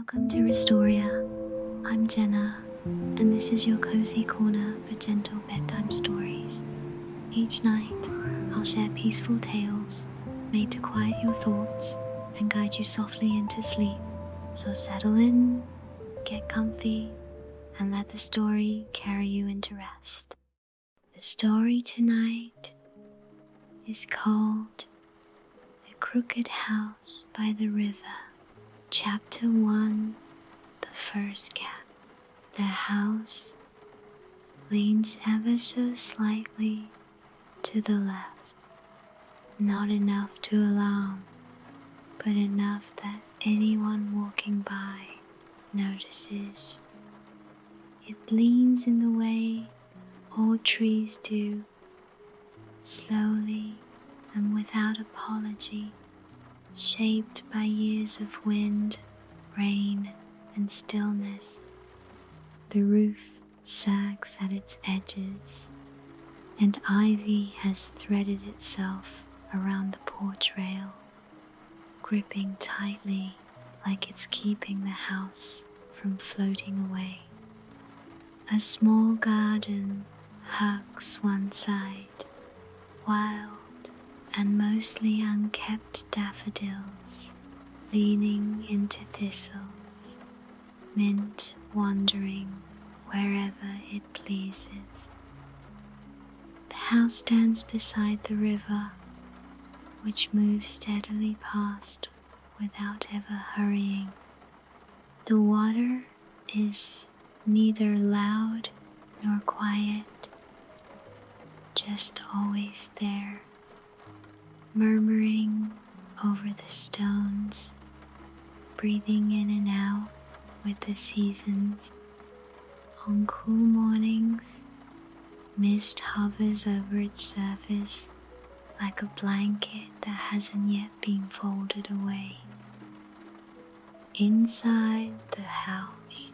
Welcome to Restoria. I'm Jenna, and this is your cozy corner for gentle bedtime stories. Each night, I'll share peaceful tales made to quiet your thoughts and guide you softly into sleep. So settle in, get comfy, and let the story carry you into rest. The story tonight is called The Crooked House by the River. Chapter 1, The First Cat. The house leans ever so slightly to the left. Not enough to alarm, but enough that anyone walking by notices. It leans in the way all trees do, slowly and without apology, shaped by years of wind, rain, and stillness. The roof sags at its edges, and ivy has threaded itself around the porch rail, gripping tightly like it's keeping the house from floating away. A small garden hugs one side, wild and mostly unkept daffodils leaning into thistles, mint wandering wherever it pleases. The house stands beside the river, which moves steadily past without ever hurrying. The water is neither loud nor quiet, just always there, murmuring over the stones, breathing in and out with the seasons. On cool mornings, mist hovers over its surface like a blanket that hasn't yet been folded away. Inside the house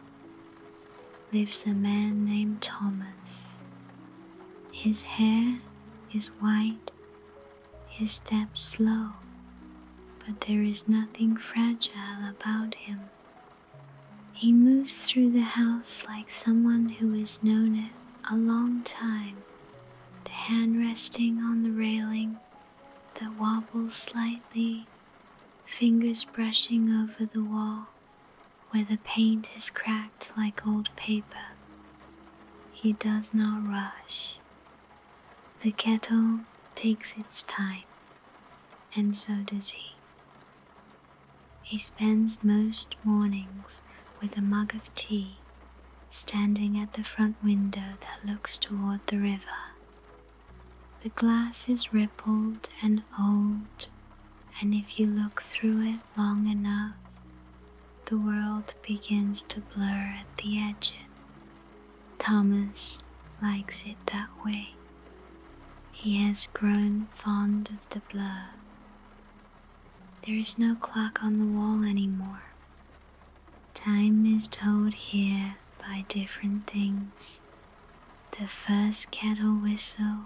lives a man named Thomas. His hair is white, his step slow, but there is nothing fragile about him. He moves through the house like someone who has known it a long time, the hand resting on the railing that wobbles slightly, fingers brushing over the wall where the paint is cracked like old paper. He does not rush. The kettle takes its time, and so does he. He spends most mornings with a mug of tea, standing at the front window that looks toward the river. The glass is rippled and old, and if you look through it long enough, the world begins to blur at the edges. Thomas likes it that way. He has grown fond of the blur. There is no clock on the wall anymore. Time is told here by different things. The first kettle whistle,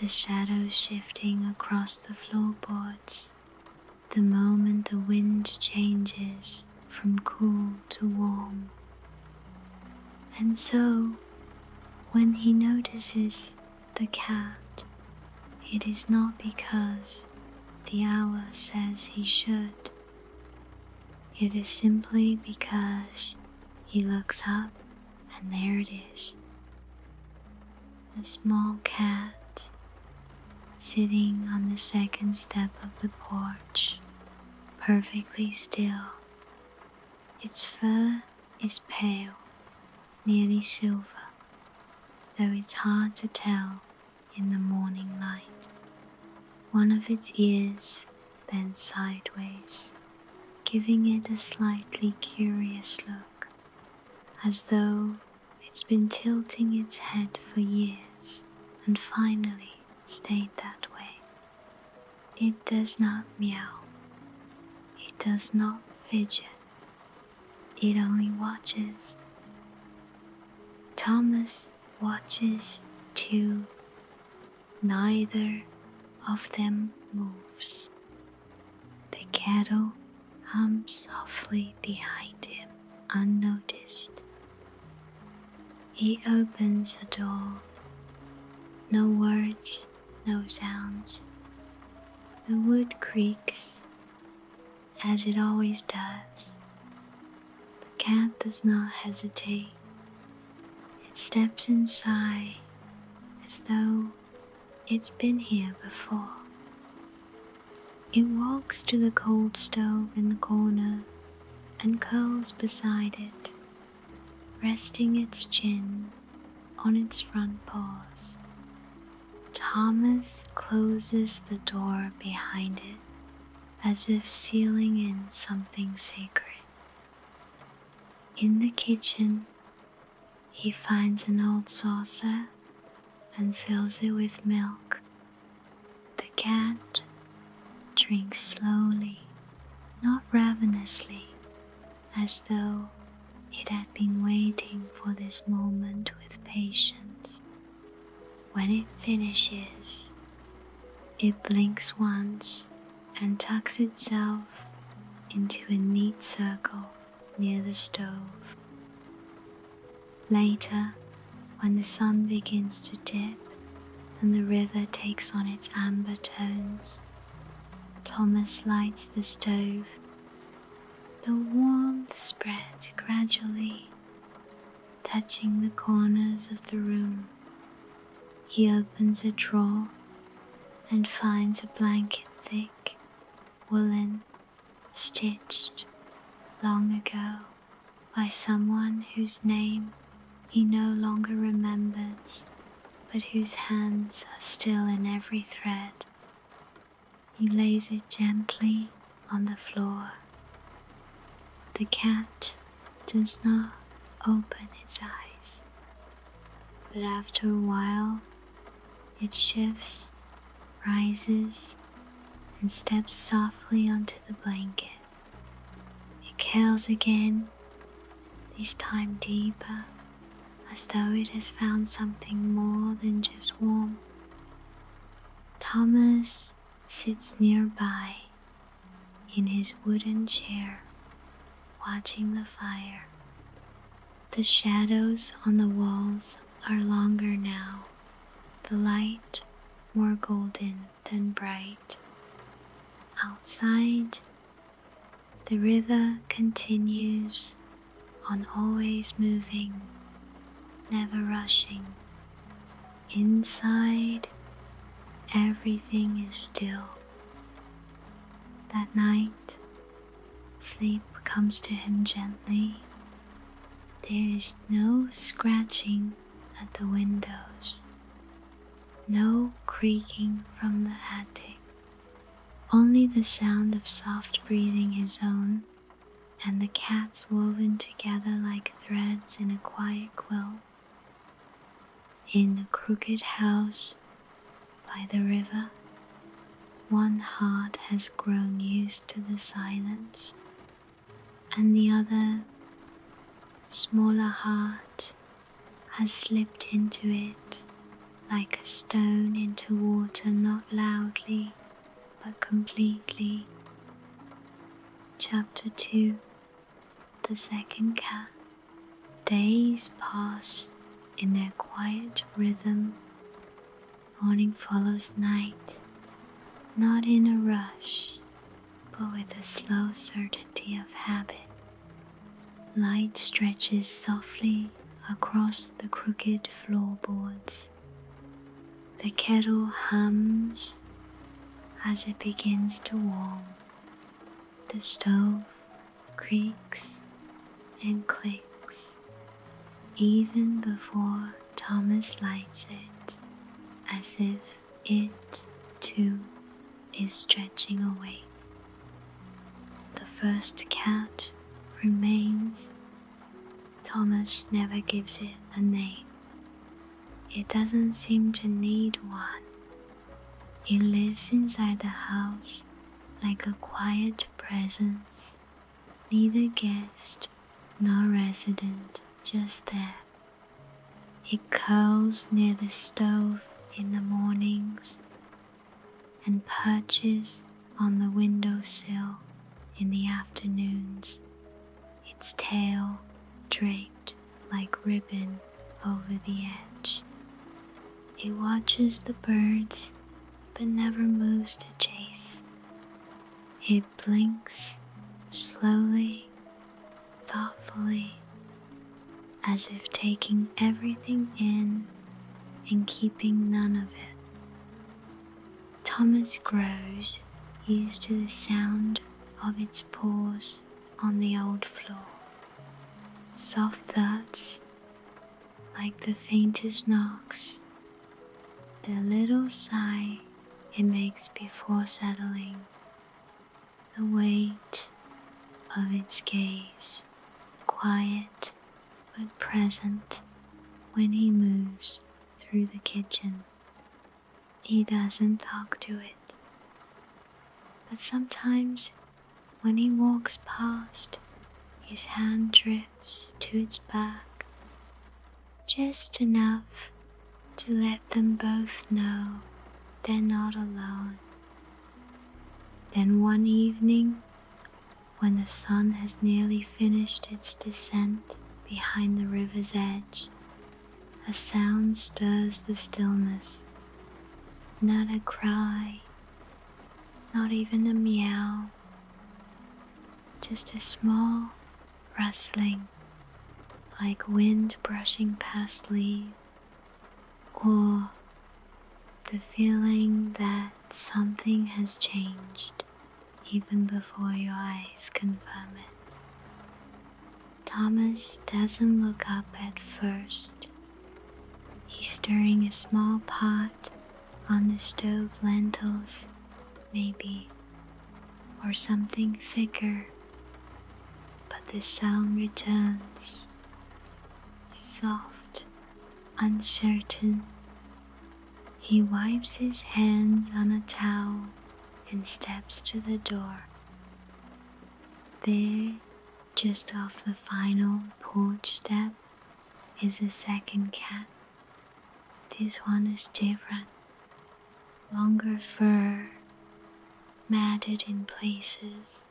the shadows shifting across the floorboards, the moment the wind changes from cool to warm. And so, when he notices the cat, it is not because the hour says he should. It is simply because he looks up and there it is. A small cat sitting on the second step of the porch, perfectly still. Its fur is pale, nearly silver, though it's hard to tell in the morning light. One of its ears bent sideways, giving it a slightly curious look, as though it's been tilting its head for years and finally stayed that way. It does not meow. It does not fidget. It only watches. Thomas watches too. Neither of them moves. The kettle hums softly behind unnoticed. He opens a door. No words, no sounds. The wood creaks, as it always does. The cat does not hesitate. It steps inside as though it's been here before. It walks to the cold stove in the corner and curls beside it, resting its chin on its front paws. Thomas closes the door behind it as if sealing in something sacred. In the kitchen, he finds an old saucer and fills it with milk. The cat drinks slowly, not ravenously, as though it had been waiting for this moment with patience. When it finishes, it blinks once and tucks itself into a neat circle near the stove. Later, when the sun begins to dip and the river takes on its amber tones, Thomas lights the stove. The warmth spreads gradually, touching the corners of the room. He opens a drawer and finds a blanket thick, woolen, stitched long ago by someone whose name he no longer remembers, but whose hands are still in every thread. He lays it gently on the floor. The cat does not open its eyes, but after a while it shifts, rises, and steps softly onto the blanket. It curls again, this time deeper, as though it has found something more than just warmth. Thomas sits nearby in his wooden chair, watching the fire. The shadows on the walls are longer now, the light more golden than bright. Outside, the river continues on, always moving, never rushing. Inside, everything is still. That night, sleep comes to him gently. There is no scratching at the windows, no creaking from the attic, only the sound of soft breathing his own and the cat's woven together like threads in a quiet quilt. In the crooked house by the river, one heart has grown used to the silence, and the other, smaller heart, has slipped into it like a stone into water, not loudly but completely. Chapter 2. The Second Cat. Days pass in their quiet rhythm. Morning follows night, not in a rush, but with a slow certainty of habit. Light stretches softly across the crooked floorboards. The kettle hums as it begins to warm. The stove creaks and clicks even before Thomas lights it, as if it, too, is stretching awake. The first cat remains. Thomas never gives it a name. It doesn't seem to need one. It lives inside the house like a quiet presence, neither guest nor resident, just there. It curls near the stove in the mornings and perches on the windowsill in the afternoons. It its tail draped like ribbon over the edge. It watches the birds but never moves to chase. It blinks slowly, thoughtfully, as if taking everything in and keeping none of it. Thomas grows used to the sound of its paws on the old floor. Soft thuds, like the faintest knocks, the little sigh it makes before settling, the weight of its gaze, quiet but present when he moves through the kitchen. He doesn't talk to it, but sometimes when he walks past, his hand drifts to its back, just enough to let them both know they're not alone. Then one evening, when the sun has nearly finished its descent behind the river's edge, a sound stirs the stillness. Not a cry, not even a meow, just a small rustling, like wind brushing past leaves, or the feeling that something has changed even before your eyes confirm it. Thomas doesn't look up at first. He's stirring a small pot on the stove, lentils, maybe, or something thicker, but the sound returns, soft, uncertain. He wipes his hands on a towel and steps to the door. There, just off the final porch step, is a second cat. This one is different. Longer fur, matted in places.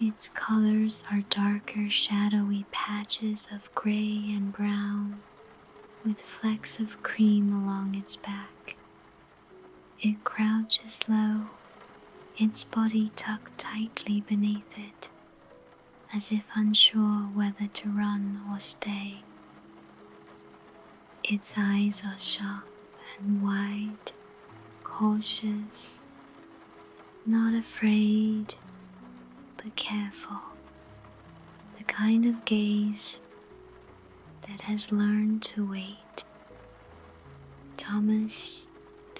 Its colors are darker, shadowy patches of gray and brown, with flecks of cream along its back. It crouches low, its body tucked tightly beneath it, as if unsure whether to run or stay. Its eyes are sharp and wide, cautious, not afraid, but careful. The kind of gaze that has learned to wait. Thomas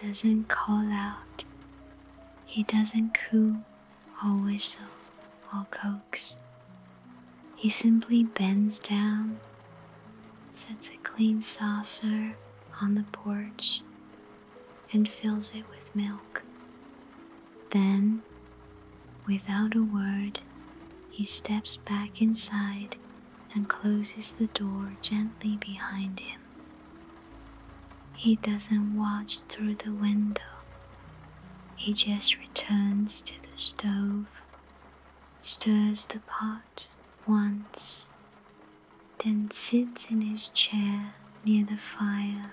doesn't call out. He doesn't coo or whistle or coax. He simply bends down, sets a clean saucer on the porch, and fills it with milk. Then, without a word, he steps back inside and closes the door gently behind him. He doesn't watch through the window. He just returns to the stove, stirs the pot once, then sits in his chair near the fire.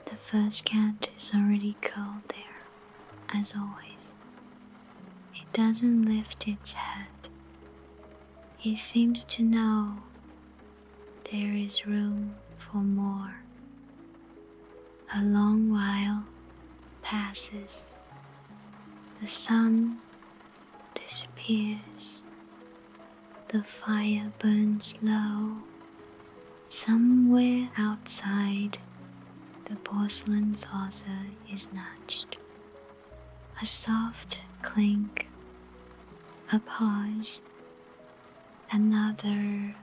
The first cat is already curled there, as always. It doesn't lift its head. He seems to know there is room for more. A long while passes. The sun disappears. The fire burns low. Somewhere outside, the porcelain saucer is nudged. A soft clink, a pause, another.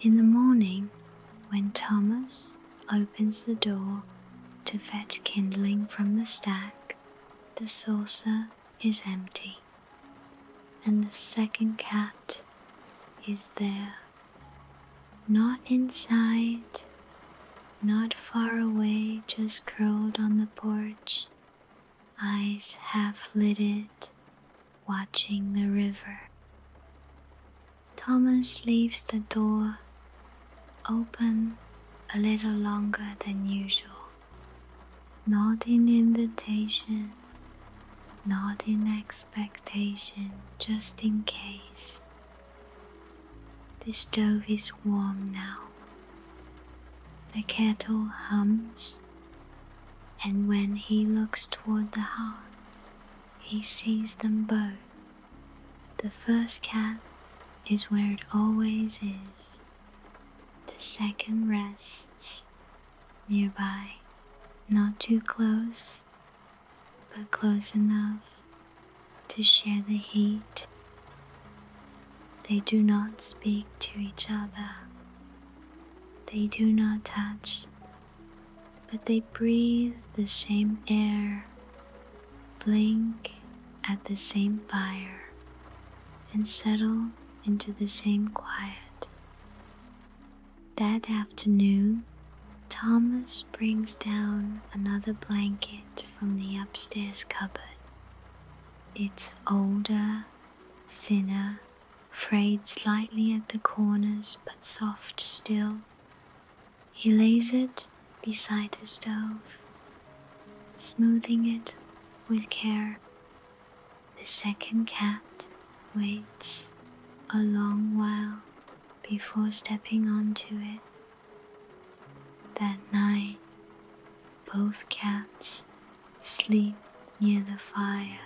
In the morning, when Thomas opens the door to fetch kindling from the stack, the saucer is empty, and the second cat is there. Not inside, not far away, just curled on the porch, eyes half lidded, watching the river. Thomas leaves the door open a little longer than usual, not in invitation, not in expectation, just in case. The stove is warm now. The kettle hums, and when he looks toward the hearth, he sees them both. The first cat is where it always is. The second rests nearby, not too close, but close enough to share the heat. They do not speak to each other. They do not touch, but they breathe the same air, blink at the same fire, and settle into the same quiet. That afternoon, Thomas brings down another blanket from the upstairs cupboard. It's older, thinner, frayed slightly at the corners, but soft still. He lays it beside the stove, smoothing it with care. The second cat waits a long while before stepping onto it. That night, both cats sleep near the fire.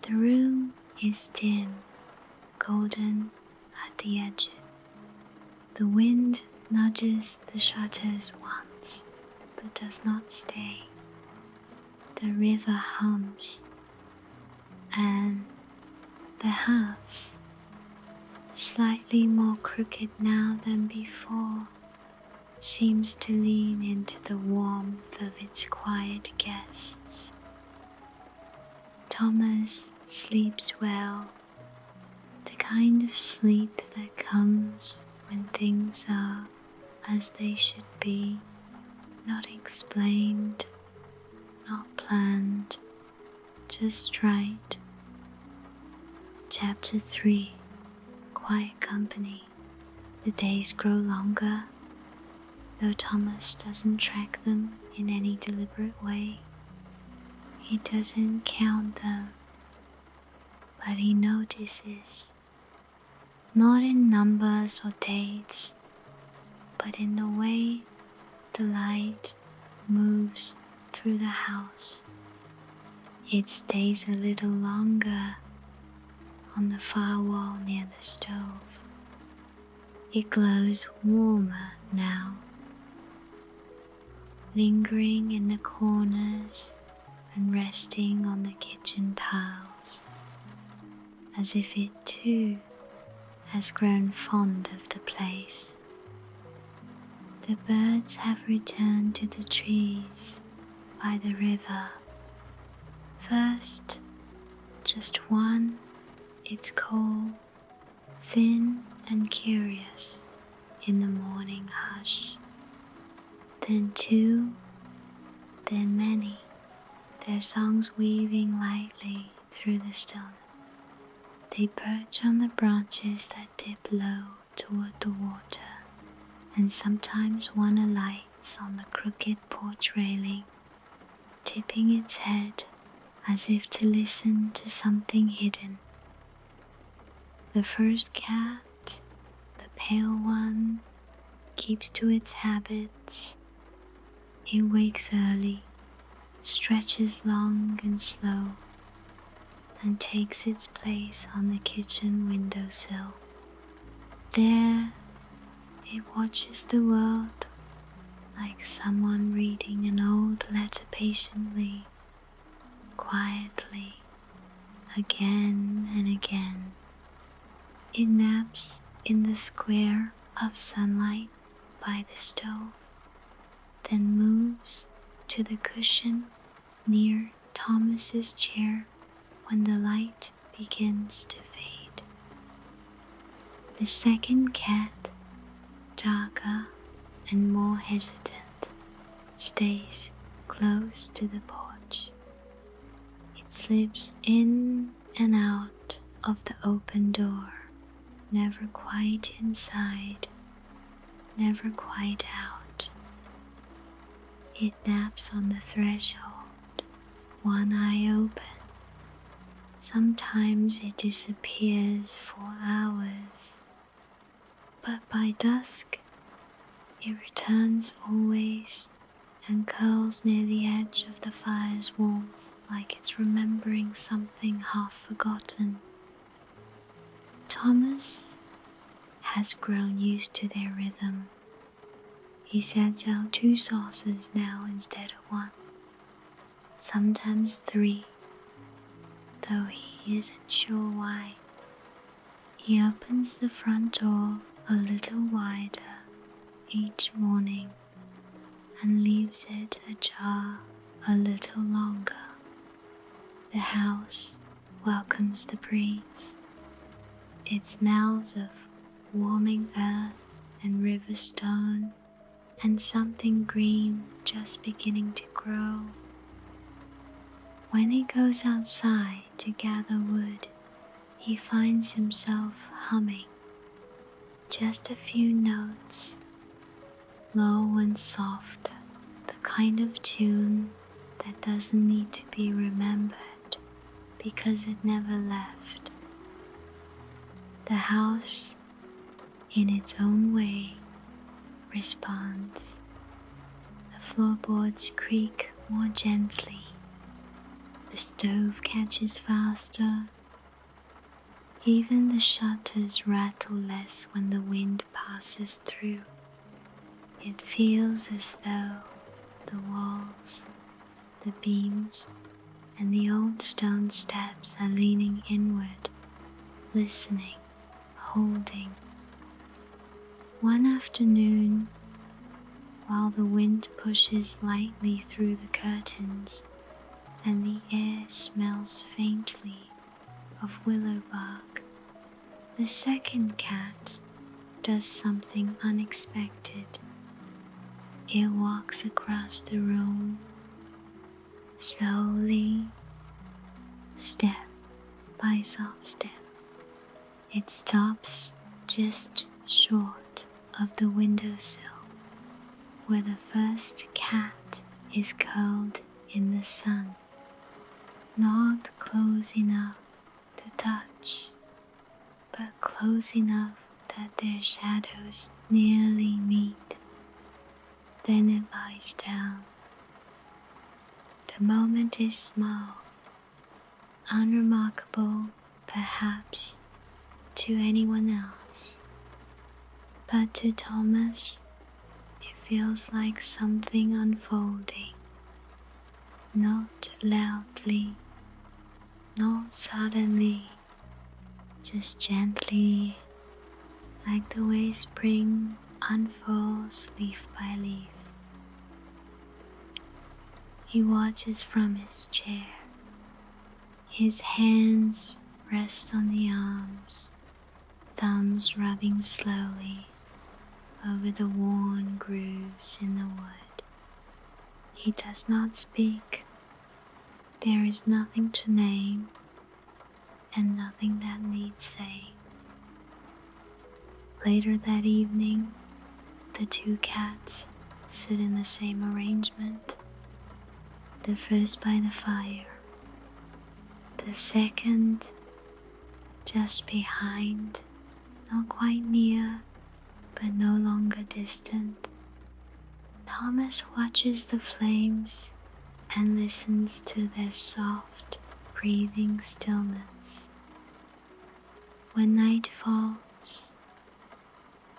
The room is dim, golden at the edges. The wind nudges the shutters once, but does not stay. The river hums, and the house, slightly more crooked now than before, seems to lean into the warmth of its quiet guests. Thomas sleeps well, the kind of sleep that comes when things are as they should be, not explained, not planned, just right. Chapter 3. Quiet Company. The days grow longer, though Thomas doesn't track them in any deliberate way. He doesn't count them, but he notices, not in numbers or dates, but in the way the light moves through the house. It stays a little longer on the far wall near the stove. It glows warmer now, lingering in the corners and resting on the kitchen tiles, as if it too has grown fond of the place. The birds have returned to the trees by the river. First, just one, its call, thin and curious in the morning hush. Then two, then many, their songs weaving lightly through the stillness. They perch on the branches that dip low toward the water, and sometimes one alights on the crooked porch railing, tipping its head as if to listen to something hidden. The first cat, the pale one, keeps to its habits. It wakes early, stretches long and slow, and takes its place on the kitchen windowsill. There, it watches the world like someone reading an old letter patiently, quietly, again and again. It naps in the square of sunlight by the stove, then moves to the cushion near Thomas's chair when the light begins to fade. The second cat, darker and more hesitant, stays close to the porch. It slips in and out of the open door, never quite inside, never quite out. It naps on the threshold, one eye open. Sometimes it disappears for hours, but by dusk it returns always and curls near the edge of the fire's warmth like it's remembering something half forgotten. Thomas has grown used to their rhythm. He sets out 2 saucers now instead of 1, sometimes 3, though he isn't sure why. He opens the front door a little wider each morning and leaves it ajar a little longer. The house welcomes the breeze. It smells of warming earth and river stone and something green just beginning to grow. When he goes outside to gather wood, he finds himself humming just a few notes, low and soft, the kind of tune that doesn't need to be remembered because it never left. The house, in its own way, responds. The floorboards creak more gently. The stove catches faster. Even the shutters rattle less when the wind passes through. It feels as though the walls, the beams, and the old stone steps are leaning inward, listening, holding. One afternoon, while the wind pushes lightly through the curtains and the air smells faintly of willow bark, the second cat does something unexpected. It walks across the room, slowly, step by soft step. It stops just short of the windowsill, where the first cat is curled in the sun, not close enough to touch, but close enough that their shadows nearly meet. Then it lies down. The moment is small, unremarkable perhaps to anyone else, but to Thomas it feels like something unfolding, not loudly, not suddenly, just gently, like the way spring unfolds leaf by leaf. He watches from his chair. His hands rest on the arms, thumbs rubbing slowly over the worn grooves in the wood. He does not speak. There is nothing to name and nothing that needs saying. Later that evening, the 2 cats sit in the same arrangement. The first by the fire, the second just behind, not quite near, but no longer distant. Thomas watches the flames and listens to their soft, breathing stillness. When night falls,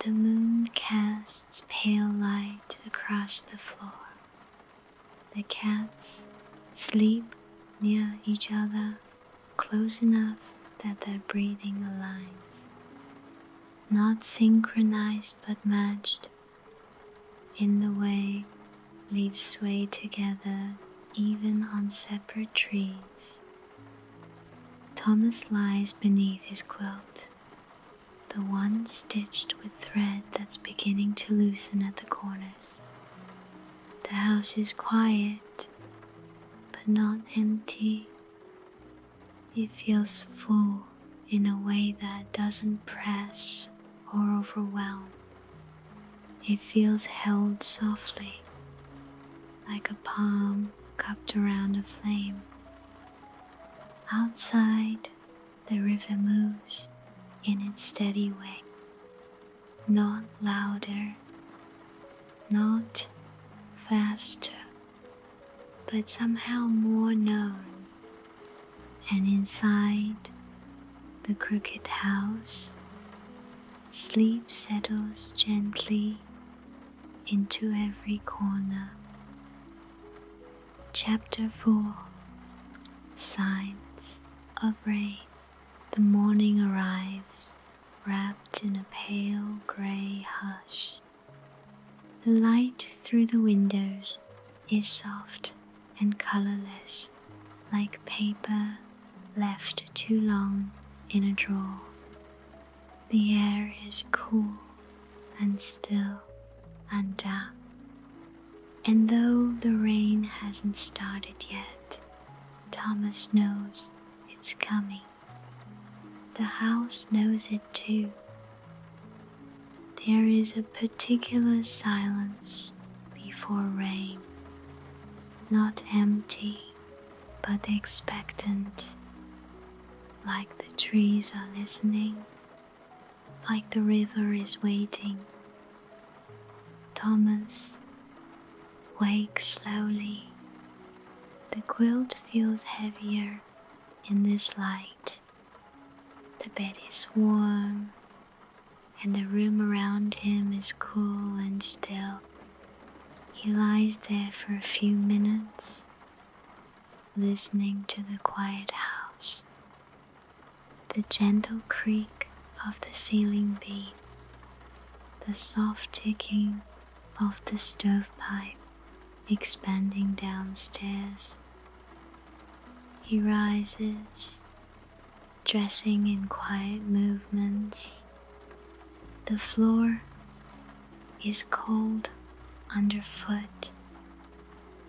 the moon casts pale light across the floor. The cats sleep near each other, close enough that their breathing aligns, not synchronized but matched in the way leaves sway together even on separate trees. Thomas lies beneath his quilt, the one stitched with thread that's beginning to loosen at the corners. The house is quiet, but not empty. It feels full in a way that doesn't press or overwhelm. It feels held softly, like a palm cupped around a flame. Outside, the river moves in its steady way, not louder, not faster, but somehow more known. And inside the crooked house, sleep settles gently into every corner. Chapter 4. Signs of Rain. The morning arrives, wrapped in a pale grey hush. The light through the windows is soft and colourless, like paper left too long in a drawer. The air is cool and still and damp, and though the rain hasn't started yet, Thomas knows it's coming. The house knows it too. There is a particular silence before rain, not empty but expectant, like the trees are listening, like the river is waiting. Thomas wakes slowly. The quilt feels heavier in this light. The bed is warm, and the room around him is cool and still. He lies there for a few minutes, listening to the quiet house, the gentle creak of the ceiling beam, the soft ticking of the stovepipe expanding downstairs. He rises, dressing in quiet movements. The floor is cold underfoot,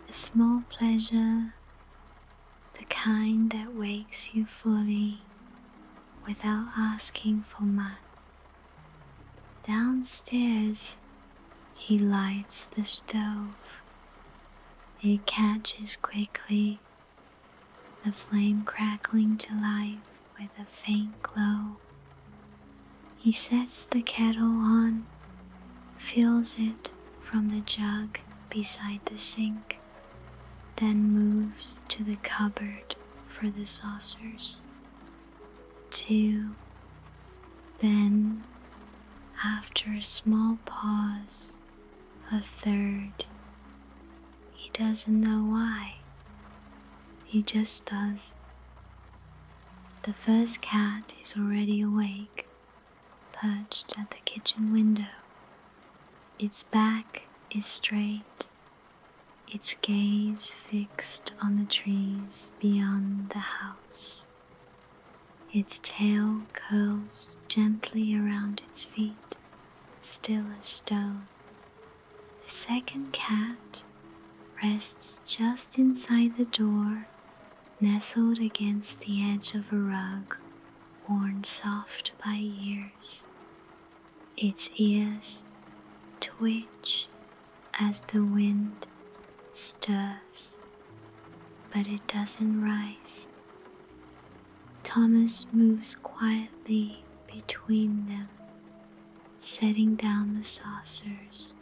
a small pleasure, the kind that wakes you fully without asking for much. Downstairs, he lights the stove. It catches quickly, the flame crackling to life with a faint glow. He sets the kettle on, fills it from the jug beside the sink, then moves to the cupboard for the saucers. 2. Then, after a small pause, a 3rd. He doesn't know why. He just does. The first cat is already awake, perched at the kitchen window. Its back is straight, its gaze fixed on the trees beyond the house. Its tail curls gently around its feet, still as stone. The second cat rests just inside the door, nestled against the edge of a rug worn soft by years. Its ears twitch as the wind stirs, but it doesn't rise. Thomas moves quietly between them, setting down the saucers,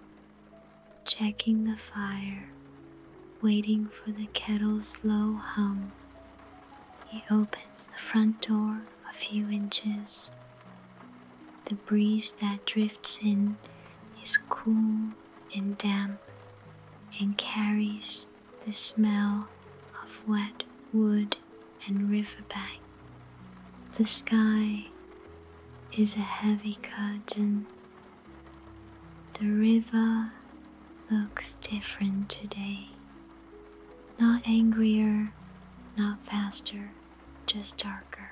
checking the fire, waiting for the kettle's low hum. He opens the front door a few inches. The breeze that drifts in is cool and damp and carries the smell of wet wood and riverbank. The sky is a heavy curtain. The river looks different today. Not angrier, not faster, just darker.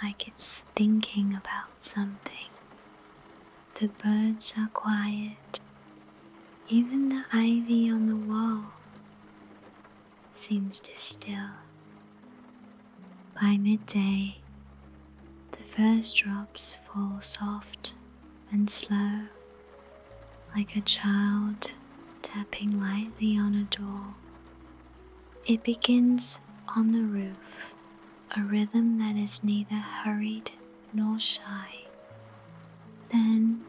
Like it's thinking about something. The birds are quiet. Even the ivy on the wall seems to still. By midday, The first drops fall soft and slow, like a child tapping lightly on a door. It begins on the roof, a rhythm that is neither hurried nor shy. Then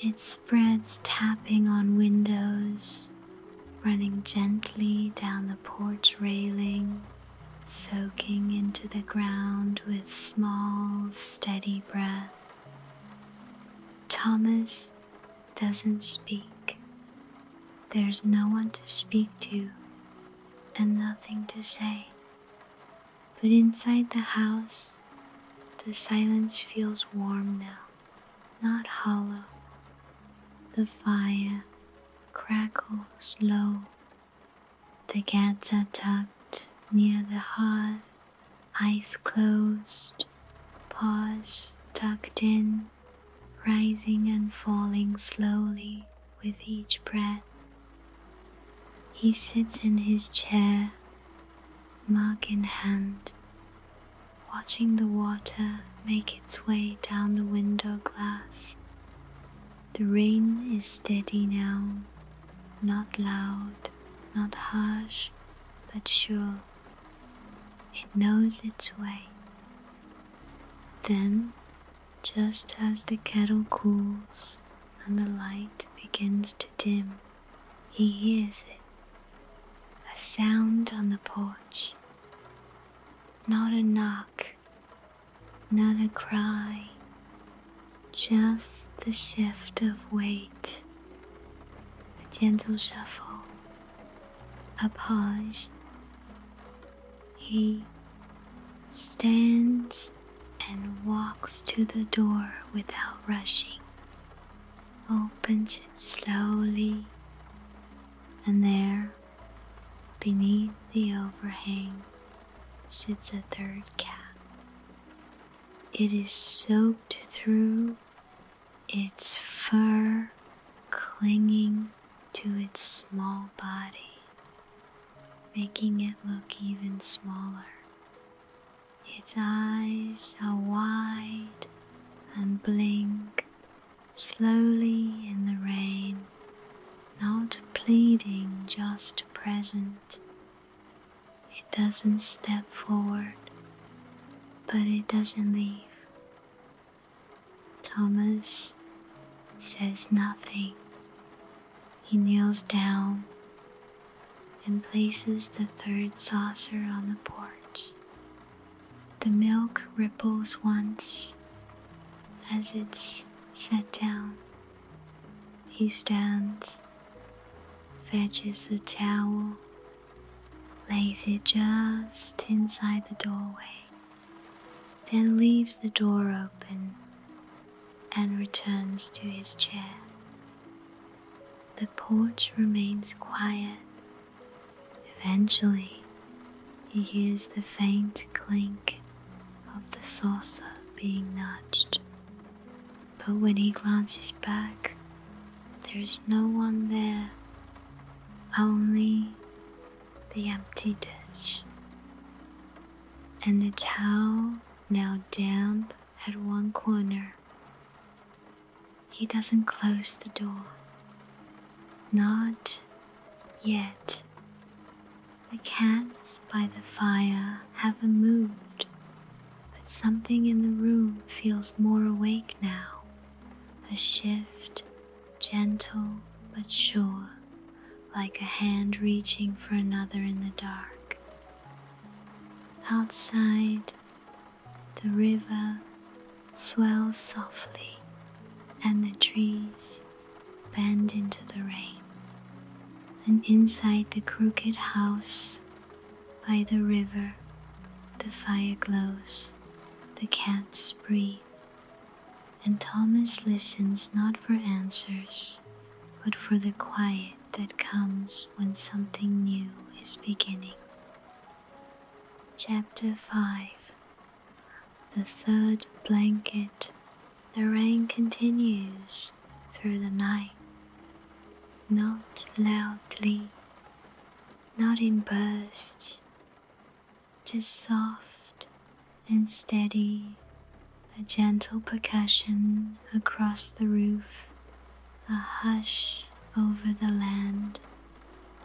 it spreads, tapping on windows, running gently down the porch railing, soaking into the ground with small, steady breath. Thomas doesn't speak. There's no one to speak to and nothing to say. But inside the house, the silence feels warm now, not hollow. The fire crackles low. The cats are tucked near the hearth, eyes closed, paws tucked in, rising and falling slowly with each breath. He sits in his chair, mug in hand, watching the water make its way down the window glass. The rain is steady now, not loud, not harsh, but sure. It knows its way. Then, just as the kettle cools and the light begins to dim, he hears it, a sound on the porch. Not a knock, not a cry, just the shift of weight, a gentle shuffle, a pause. He stands and walks to the door without rushing, opens it slowly, and there, beneath the overhang, sits a third cat. It is soaked through, its fur clinging to its small body, making it look even smaller. Its eyes are wide and blink slowly in the rain, not pleading, just present. It doesn't step forward, but it doesn't leave. Thomas says nothing. He kneels down and places the third saucer on the porch. The milk ripples once as it's set down. He stands, fetches a towel, lays it just inside the doorway, then leaves the door open and returns to his chair. The porch remains quiet. Eventually, he hears the faint clink of the saucer being nudged. But when he glances back, there's no one there, only the empty dish. And the towel, now damp at one corner. He doesn't close the door. Not yet. The cats by the fire haven't moved, but something in the room feels more awake now. A shift, gentle but sure, like a hand reaching for another in the dark. Outside, the river swells softly, and the trees bend into the rain. And inside the crooked house by the river, the fire glows, the cats breathe, and Thomas listens not for answers, but for the quiet that comes when something new is beginning. Chapter 5. The third blanket. The rain continues through the night, not loudly, not in bursts, just soft and steady, a gentle percussion across the roof, a hush over the land,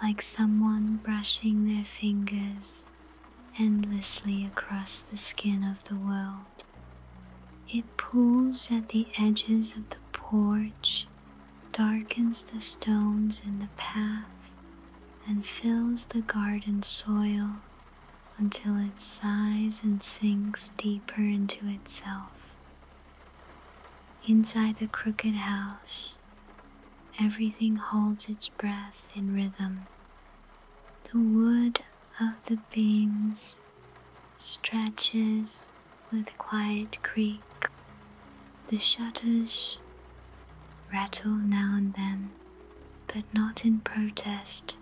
like someone brushing their fingers endlessly across the skin of the world. It pulls at the edges of the porch, darkens the stones in the path, and fills the garden soil until it sighs and sinks deeper into itself. Inside the crooked house, everything holds its breath in rhythm. The wood of the beams stretches with quiet creak. The shutters rattle now and then, but not in protest,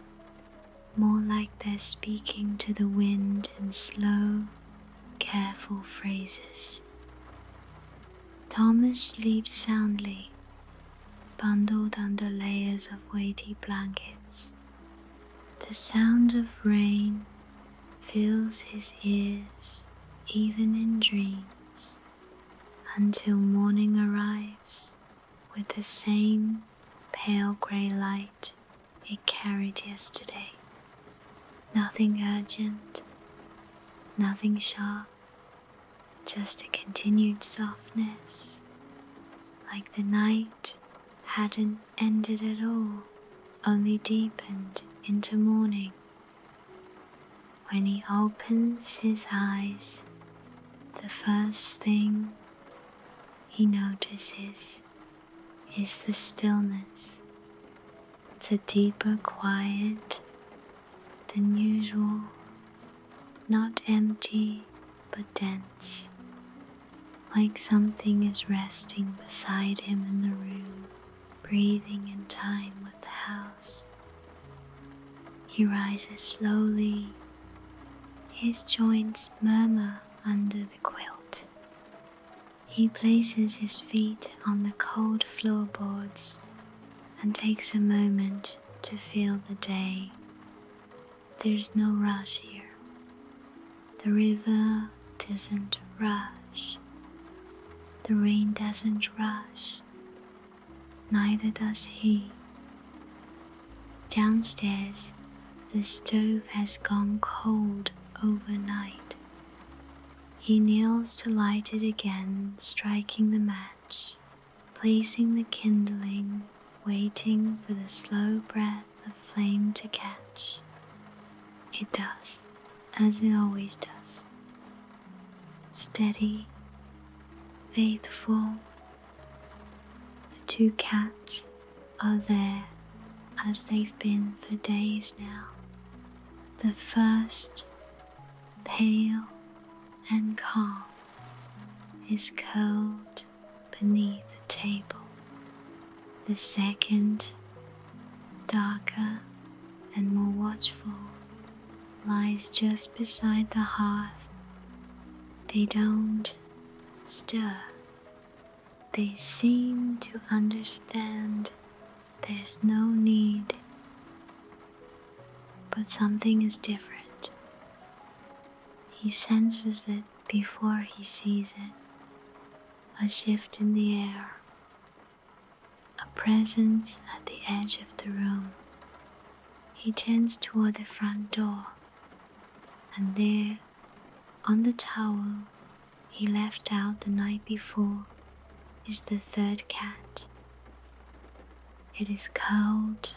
more like they're speaking to the wind in slow, careful phrases. Thomas sleeps soundly, bundled under layers of weighty blankets. The sound of rain fills his ears even in dreams, until morning arrives with the same pale grey light it carried yesterday. Nothing urgent, nothing sharp, just a continued softness, like the night hadn't ended at all, only deepened into morning. When he opens his eyes, the first thing he notices is the stillness. It's a deeper quiet than usual, not empty but dense, like something is resting beside him in the room, breathing in time with the house. He rises slowly, his joints murmur under the quilt. He places his feet on the cold floorboards and takes a moment to feel the day. There's no rush here. The river doesn't rush. The rain doesn't rush. Neither does he. Downstairs, the stove has gone cold overnight. He kneels to light it again, striking the match, placing the kindling, waiting for the slow breath of flame to catch. It does, as it always does. Steady, faithful. The two cats are there as they've been for days now. The first, pale and calm, is curled beneath the table. The second, darker and more watchful, lies just beside the hearth. They don't stir. They seem to understand there's no need, but something is different. He senses it before he sees it, a shift in the air, a presence at the edge of the room. He turns toward the front door, and there, on the towel he left out the night before, is the third cat. It is curled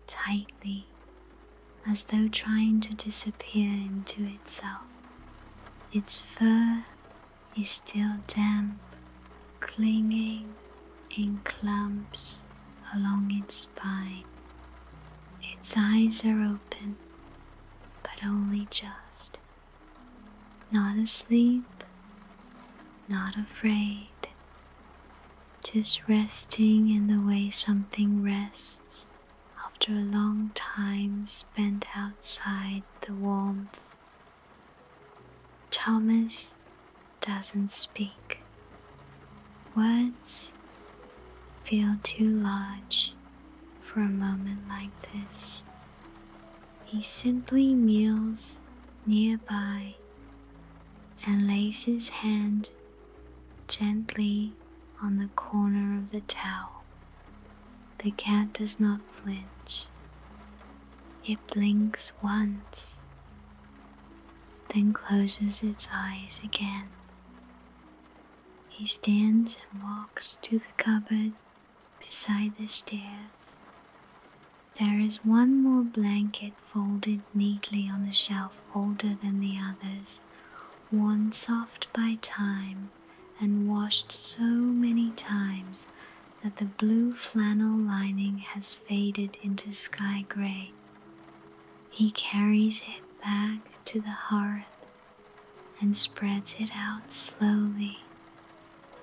tightly, as though trying to disappear into itself. Its fur is still damp, clinging in clumps along its spine. Its eyes are open, but only just. Not asleep, not afraid, just resting in the way something rests after a long time spent outside the warmth. Thomas doesn't speak. Words feel too large for a moment like this. He simply kneels nearby and lays his hand gently on the corner of the towel. The cat does not flinch. It blinks once, then closes its eyes again. He stands and walks to the cupboard beside the stairs. There is one more blanket folded neatly on the shelf, older than the others, worn soft by time and washed so many times that the blue flannel lining has faded into sky gray. He carries it back to the hearth and spreads it out slowly,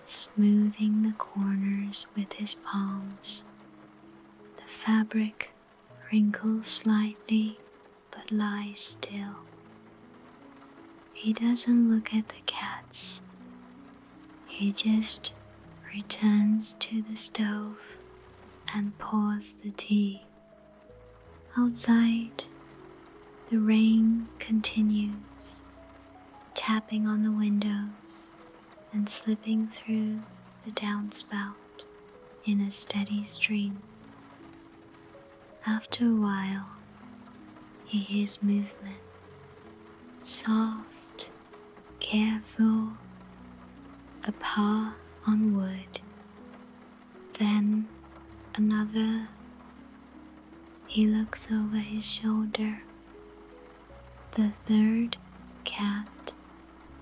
smoothing the corners with his palms. The fabric wrinkles slightly but lies still. He doesn't look at the cats. He just returns to the stove and pours the tea. Outside, the rain continues, tapping on the windows and slipping through the downspout in a steady stream. After a while, he hears movement, soft, careful, a paw on wood, then another. He looks over his shoulder. The third cat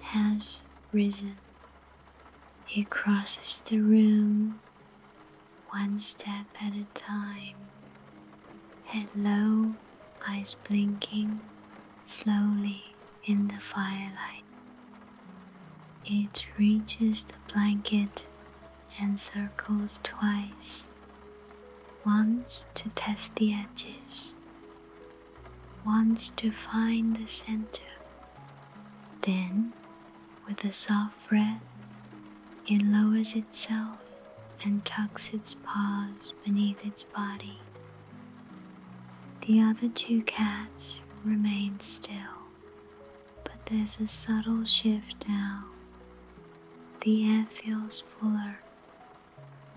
has risen. He crosses the room, one step at a time, head low, eyes blinking slowly in the firelight. It reaches the blanket and circles twice, once to test the edges, once to find the center. Then, with a soft breath, it lowers itself and tucks its paws beneath its body. The other two cats remain still, but there's a subtle shift now. The air feels fuller,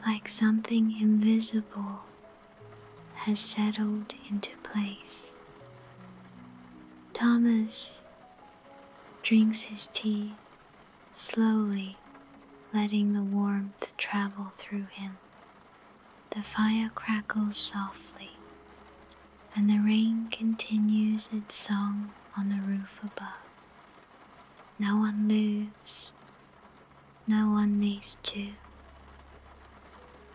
like something invisible has settled into place. Thomas drinks his tea slowly, letting the warmth travel through him. The fire crackles softly, and the rain continues its song on the roof above. No one moves. No one needs to.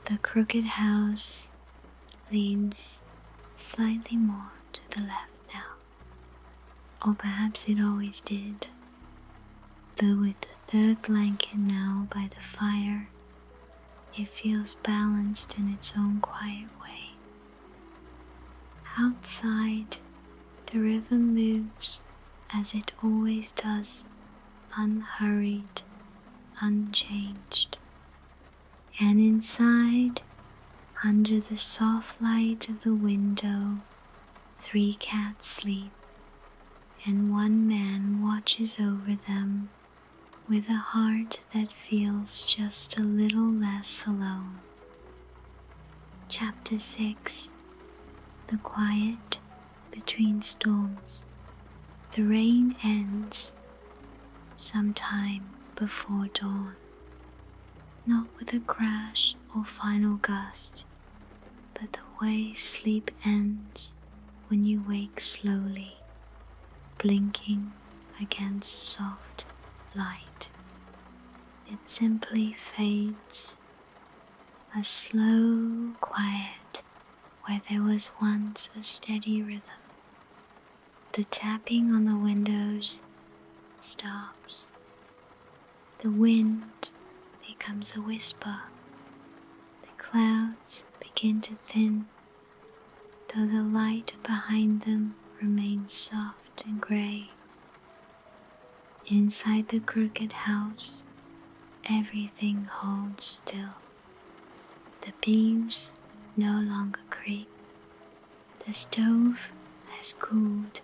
The crooked house leans slightly more to the left now, or perhaps it always did, but with the third blanket now by the fire, it feels balanced in its own quiet way. Outside, the river moves as it always does, unhurried, unchanged. And inside, under the soft light of the window, 3 cats sleep, and one man watches over them with a heart that feels just a little less alone. Chapter 6. The Quiet Between Storms. The rain ends sometime before dawn, not with a crash or final gust, but the way sleep ends when you wake slowly, blinking against soft light. It simply fades, a slow quiet where there was once a steady rhythm. The tapping on the windows stops. The wind becomes a whisper. The clouds begin to thin, though the light behind them remains soft and gray. Inside the crooked house, everything holds still. The beams no longer creak. The stove has cooled,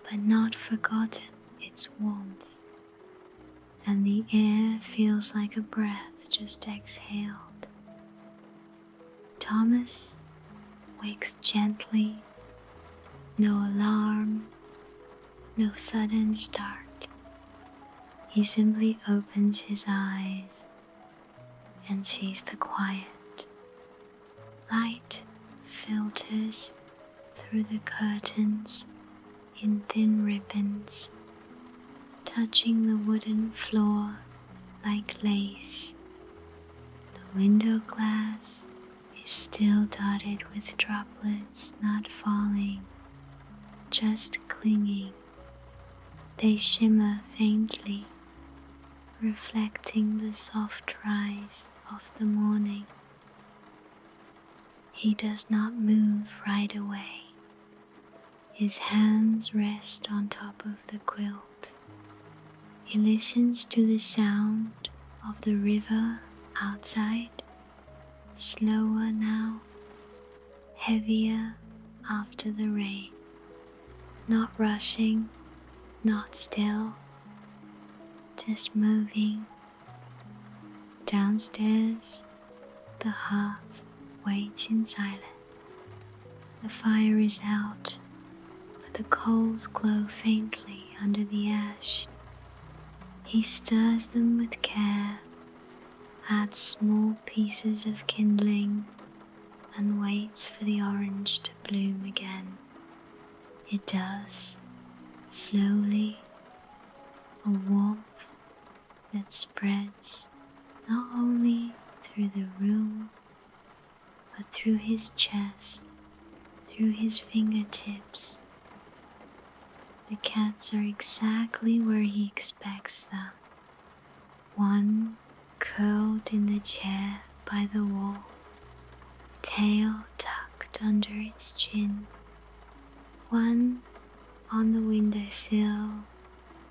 but not forgotten its warmth. and the air feels like a breath just exhaled. Thomas wakes gently, no alarm, no sudden start. He simply opens his eyes and sees the quiet. Light filters through the curtains in thin ribbons, touching the wooden floor like lace. The window glass is still dotted with droplets, not falling, just clinging. They shimmer faintly, reflecting the soft rise of the morning. He does not move right away. His hands rest on top of the quilt. He listens to the sound of the river outside, slower now, heavier after the rain, not rushing, not still, just moving. Downstairs, the hearth waits in silence. The fire is out, but the coals glow faintly under the ash. He stirs them with care, adds small pieces of kindling, and waits for the orange to bloom again. It does, slowly, a warmth that spreads not only through the room, but through his chest, through his fingertips. The cats are exactly where he expects them. One curled in the chair by the wall, tail tucked under its chin. One on the windowsill,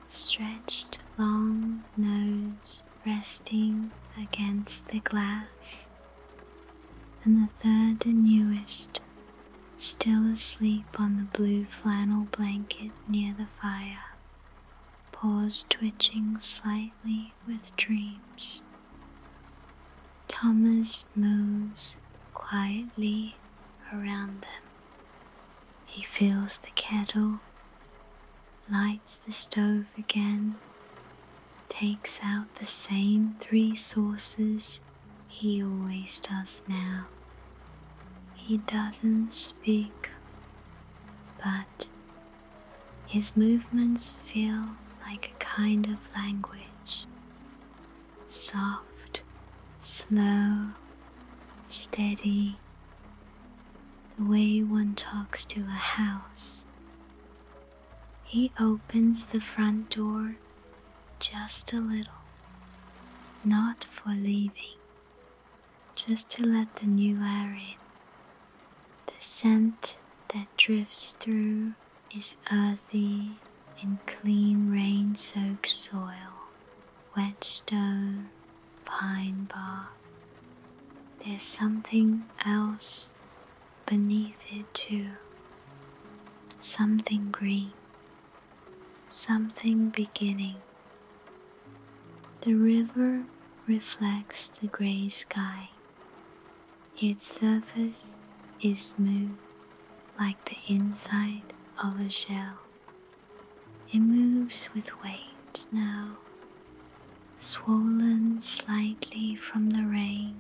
stretched long nose resting against the glass. And the third, the newest, still asleep on the blue flannel blanket near the fire, paws twitching slightly with dreams. Thomas moves quietly around them. He fills the kettle, lights the stove again, takes out the same 3 saucers he always does now. He doesn't speak, but his movements feel like a kind of language. Soft, slow, steady, the way one talks to a house. He opens the front door just a little, not for leaving, just to let the new air in. The scent that drifts through is earthy in clean rain-soaked soil, wet stone, pine bark. There's something else beneath it too, something green, something beginning. The river reflects the gray sky. Its surface is smooth like the inside of a shell. It moves with weight now, swollen slightly from the rain,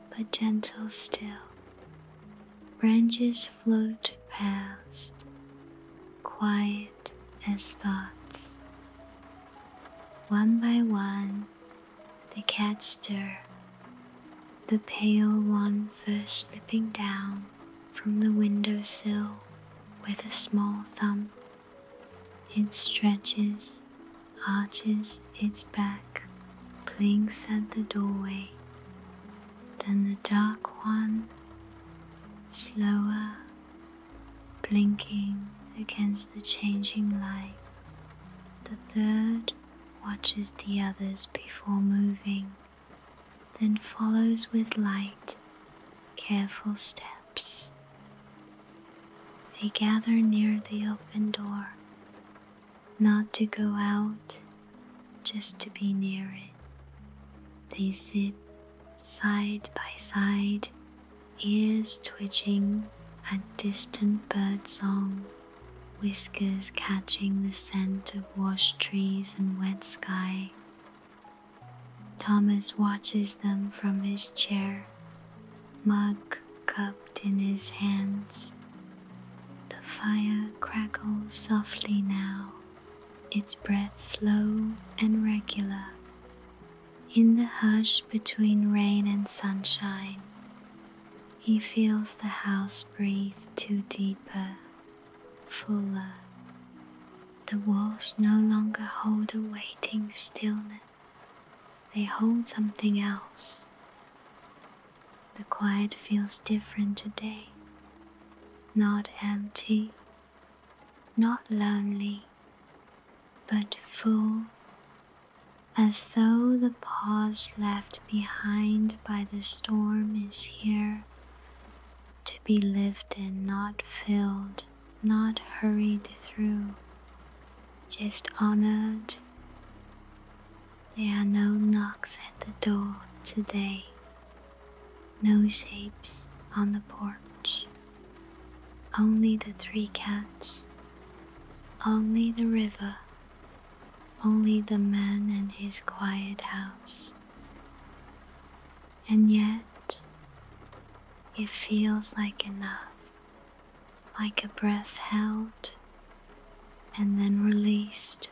but gentle still. Branches float past, quiet as thoughts. One by one, the cats stir, the pale one first slipping down from the windowsill with a small thump. It stretches, arches its back, blinks at the doorway. Then the dark one, slower, blinking against the changing light. The third watches the others before moving, then follows with light, careful steps. They gather near the open door, not to go out, just to be near it. They sit side by side, ears twitching at distant bird song, whiskers catching the scent of washed trees and wet sky. Thomas watches them from his chair, mug cupped in his hands. The fire crackles softly now, its breath slow and regular. In the hush between rain and sunshine, he feels the house breathe too deeper, fuller. The walls no longer hold a waiting stillness. They hold something else. The quiet feels different today. Not empty, not lonely, but full, as though the pause left behind by the storm is here, to be lived in, not filled, not hurried through, just honored. There are no knocks at the door today, no shapes on the porch, only the 3 cats, only the river, only the man and his quiet house. And yet, it feels like enough, like a breath held and then released,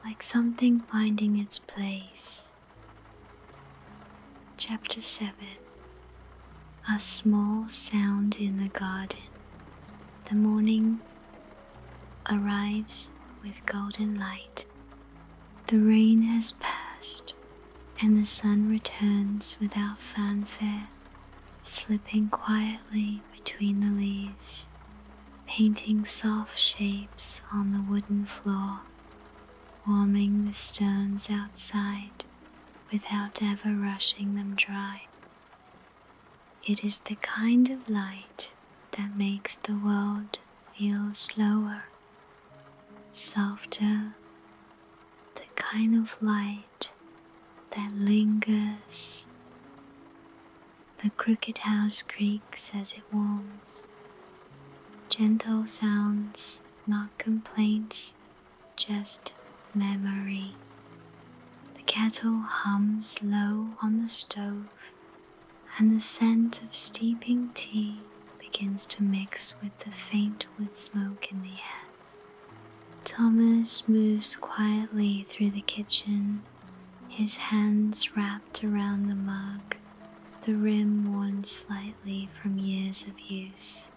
like something finding its place. Chapter 7. A small sound in the garden. The morning arrives with golden light. The rain has passed, and the sun returns without fanfare, slipping quietly between the leaves, painting soft shapes on the wooden floor, warming the stones outside without ever rushing them dry. It is the kind of light that makes the world feel slower, softer, the kind of light that lingers. The crooked house creaks as it warms. Gentle sounds, not complaints, just memory. The kettle hums low on the stove, and the scent of steeping tea begins to mix with the faint wood smoke in the air. Thomas moves quietly through the kitchen, his hands wrapped around the mug, the rim worn slightly from years of use.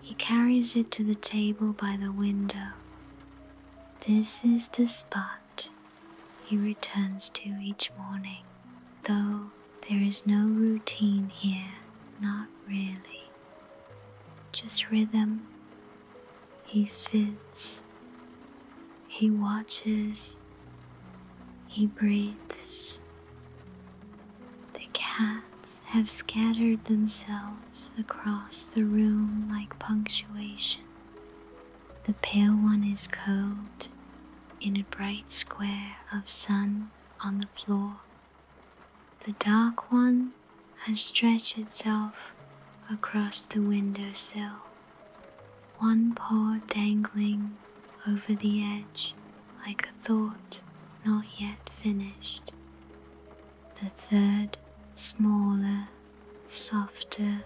He carries it to the table by the window. This is the spot he returns to each morning, though there is no routine here, not really. Just rhythm. He sits, he watches, he breathes. The cats have scattered themselves across the room like punctuation. The pale one is curled in a bright square of sun on the floor. The dark one has stretched itself across the windowsill, one paw dangling over the edge like a thought not yet finished. The third, smaller, softer,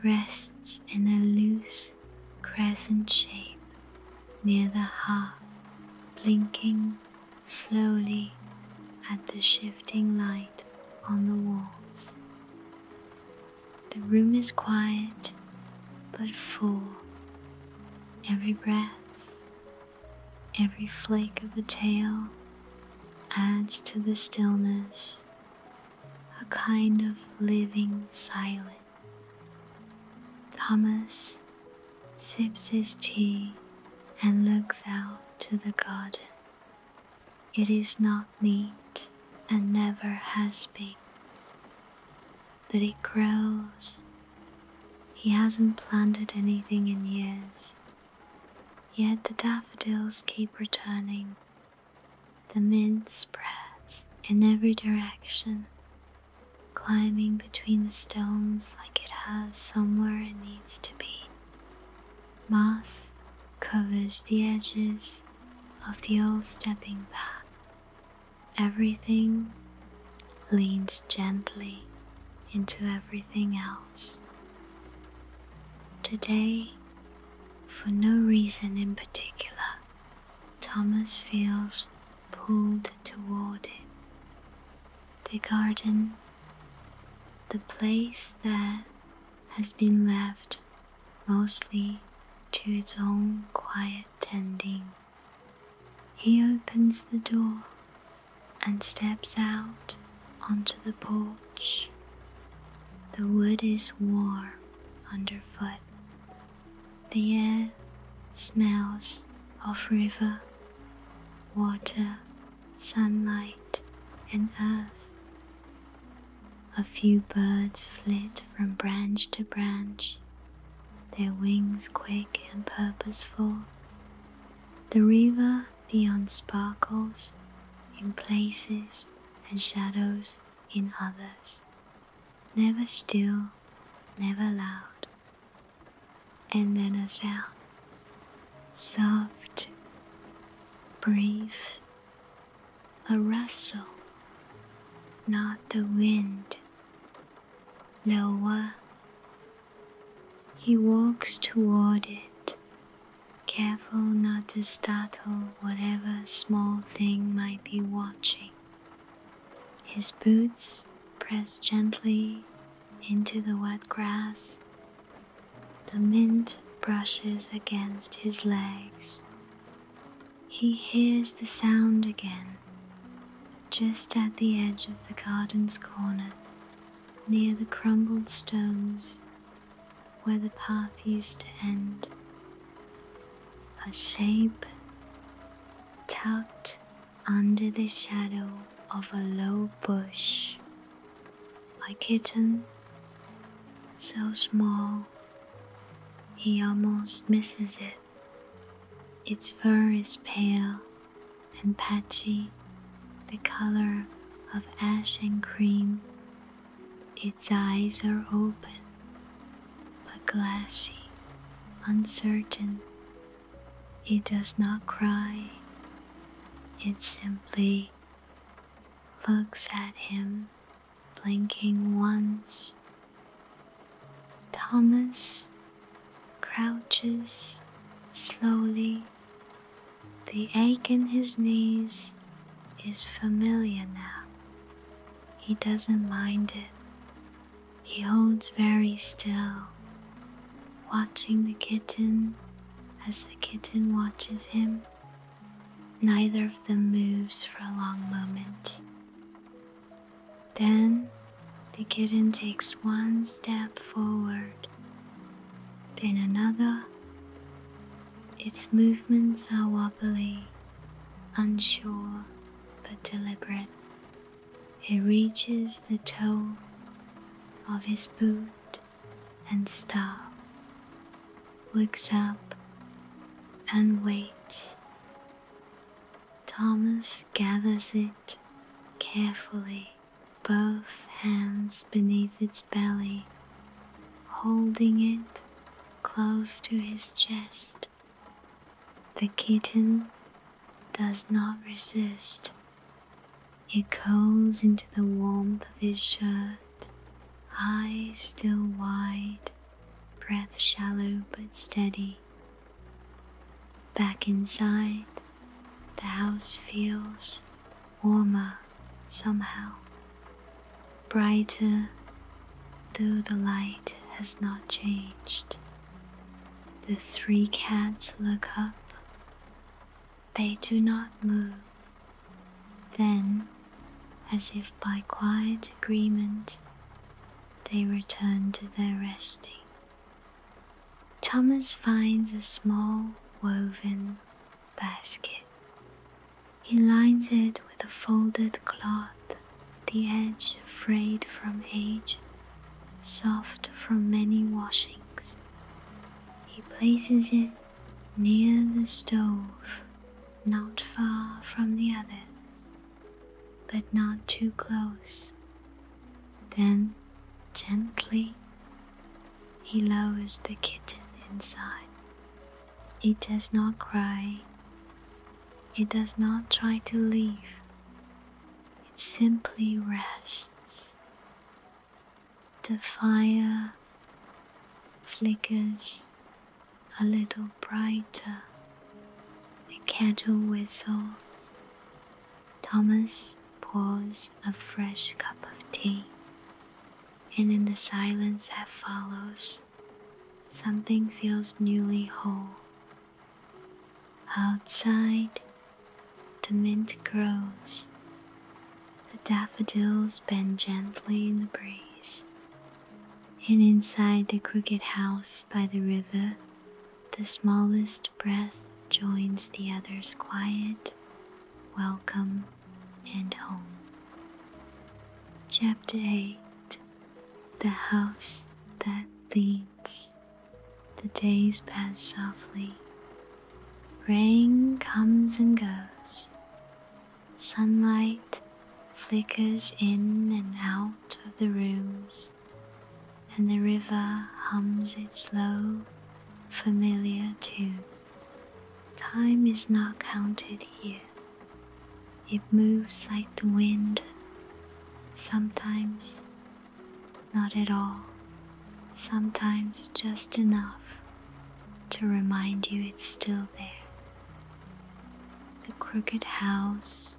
rests in a loose crescent shape near the hearth, blinking slowly at the shifting light on the walls. The room is quiet but full. Every breath, every flake of a tail adds to the stillness, a kind of living silence. Thomas sips his tea and looks out to the garden. It is not neat and never has been, but it grows. He hasn't planted anything in years, yet the daffodils keep returning, The mint spreads in every direction, climbing between the stones like it has somewhere it needs to be. Moss covers the edges of the old stepping path. Everything leans gently into everything else. Today, for no reason in particular, Thomas feels pulled toward it. The garden, the place that has been left mostly to its own quiet tending. He opens the door and steps out onto the porch. The wood is warm underfoot. The air smells of river, water, sunlight, and earth. A few birds flit from branch to branch, their wings quick and purposeful. The river beyond sparkles in places and shadows in others, never still, never loud. And then a sound, soft, brief, a rustle, not the wind. Lower, he walks toward it, careful not to startle whatever small thing might be watching. His boots press gently into the wet grass. The mint brushes against his legs. He hears the sound again, just at the edge of the garden's corner, near the crumbled stones where the path used to end. A shape tucked under the shadow of a low bush. A kitten, so small he almost misses it. Its fur is pale and patchy, the color of ash and cream. Its eyes are open, but glassy, uncertain. It does not cry. It simply looks at him, blinking once. Thomas crouches slowly. The ache in his knees is familiar now. He doesn't mind it. He holds very still, watching the kitten as the kitten watches him. Neither of them moves for a long moment. Then the kitten takes one step forward, then another. Its movements are wobbly, unsure but deliberate. It reaches the toe of his boot and stops, looks up and waits. Thomas gathers it carefully, both hands beneath its belly, holding it close to his chest. The kitten does not resist. It curls into the warmth of his shirt, eyes still wide, breath shallow but steady. Back inside, the house feels warmer somehow, brighter, though the light has not changed. The three cats look up. They do not move. Then, as if by quiet agreement, they return to their resting. Thomas finds a small woven basket. He lines it with a folded cloth, the edge frayed from age, soft from many washings. He places it near the stove, not far from the others. but not too close. Then, gently, he lowers the kitten inside. It does not cry. It does not try to leave. It simply rests. The fire flickers a little brighter. The kettle whistles. Thomas pours a fresh cup of tea, and in the silence that follows, something feels newly whole. Outside, the mint grows. The daffodils bend gently in the breeze. And inside the crooked house by the river, the smallest breath joins the other's quiet, welcome, and home. Chapter 8. The House That Leads. The days pass softly. Rain comes and goes. Sunlight flickers in and out of the rooms, and the river hums its low, familiar tune. Time is not counted here. It moves like the wind, sometimes not at all, sometimes just enough to remind you it's still there. The crooked house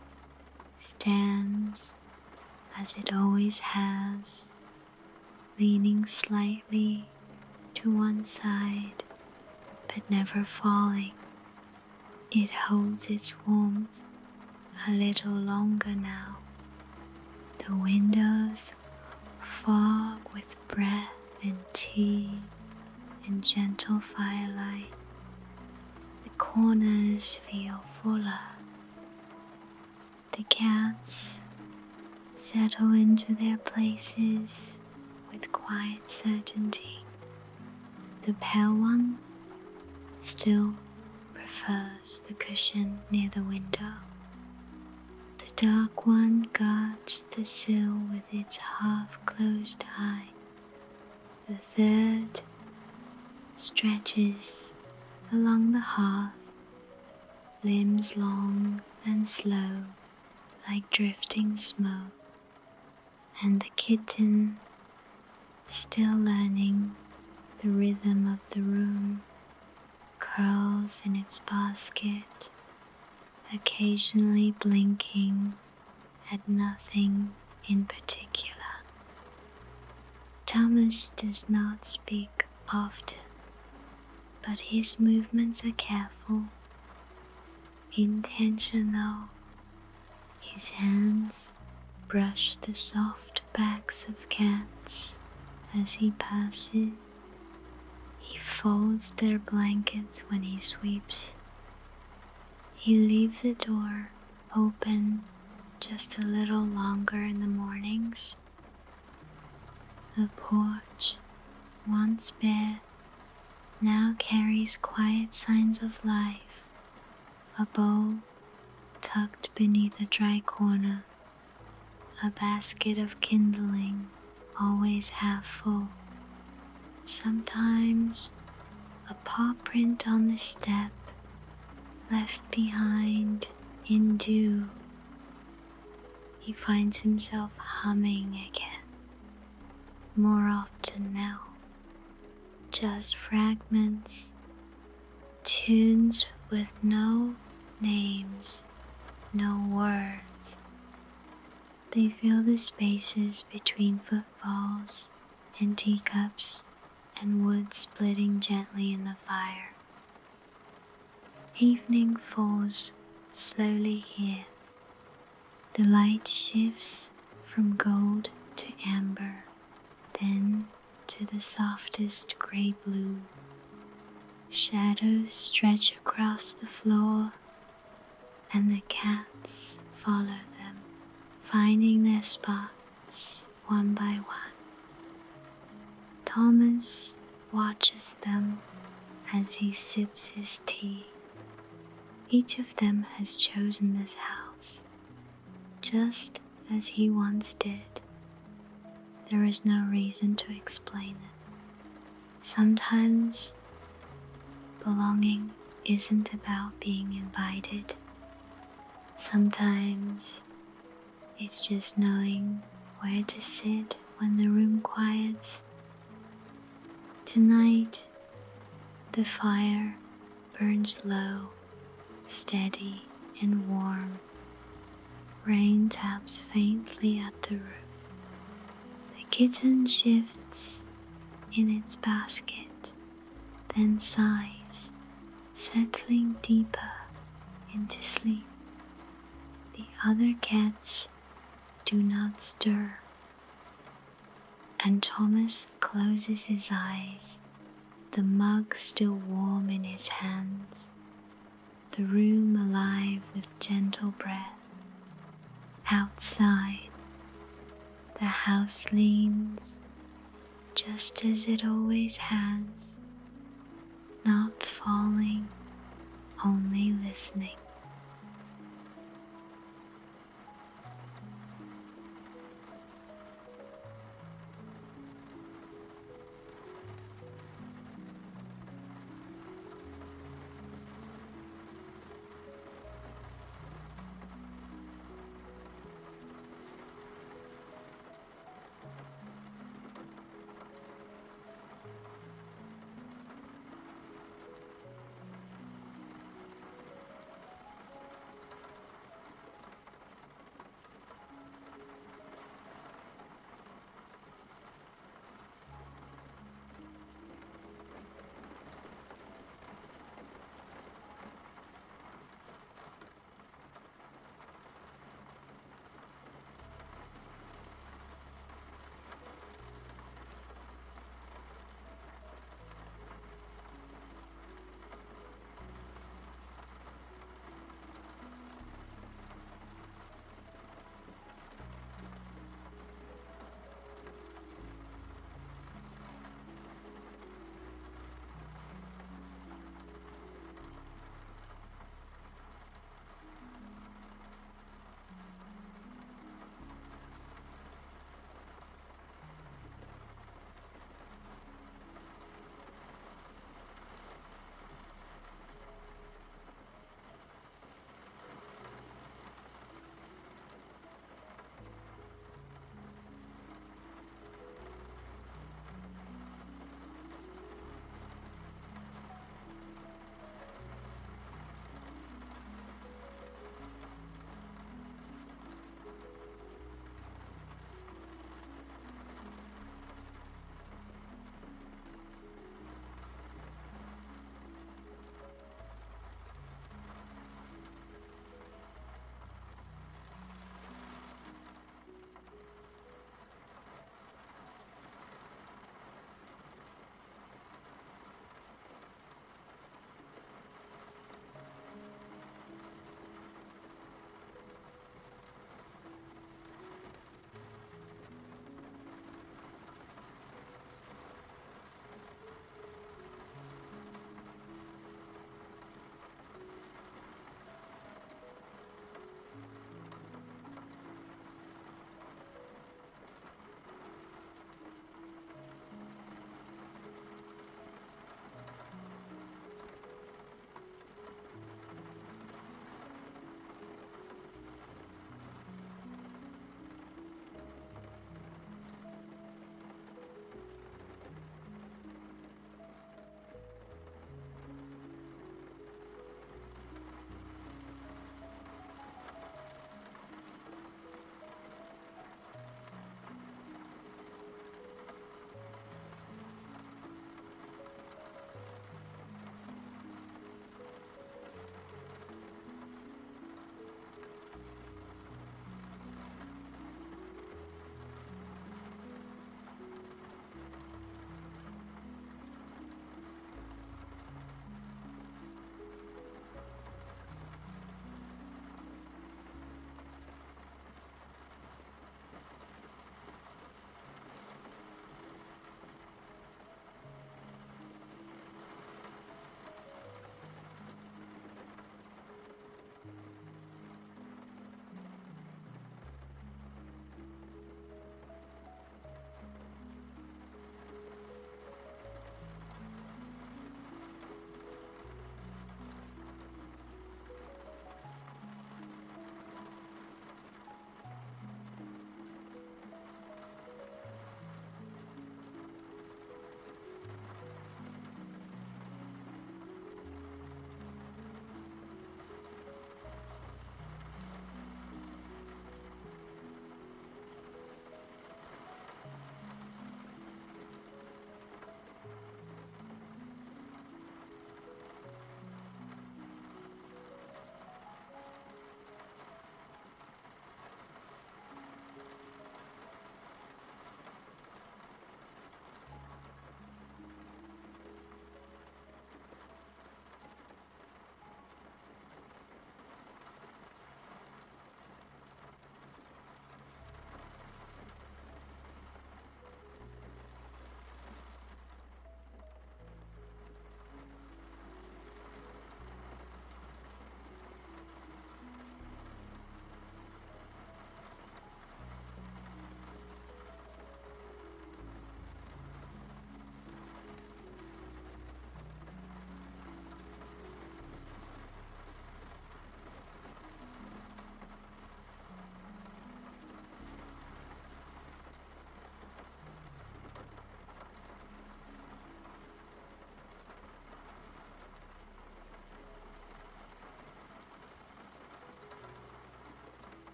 stands as it always has, leaning slightly to one side, but never falling. It holds its warmth a little longer now. The windows fog with breath and tea and gentle firelight. The corners feel fuller. The cats settle into their places with quiet certainty. The pale one still prefers the cushion near the window. The dark one guards the sill with its half-closed eye. The third stretches along the hearth, limbs long and slow like drifting smoke, and the kitten, still learning the rhythm of the room, curls in its basket, occasionally blinking at nothing in particular. Thomas does not speak often, but his movements are careful, intentional. His hands brush the soft backs of cats as he passes. He folds their blankets when he sweeps. He leaves the door open just a little longer in the mornings. The porch, once bare, now carries quiet signs of life. A bowl tucked beneath a dry corner, a basket of kindling always half full. Sometimes a paw print on the step left behind in dew. He finds himself humming again, more often now. Just fragments, tunes with no names, no words. They fill the spaces between footfalls and teacups and wood splitting gently in the fire. Evening falls slowly here. The light shifts from gold to amber, then to the softest gray blue. Shadows stretch across the floor, and the cats follow them, finding their spots one by one. Thomas watches them as he sips his tea. Each of them has chosen this house, just as he once did. There is no reason to explain it. Sometimes belonging isn't about being invited. Sometimes it's just knowing where to sit when the room quiets. Tonight, the fire burns low, steady and warm. Rain taps faintly at the roof. The kitten shifts in its basket, then sighs, settling deeper into sleep. The other cats do not stir, and Thomas closes his eyes, the mug still warm in his hands, the room alive with gentle breath. Outside, the house leans, just as it always has, not falling, only listening.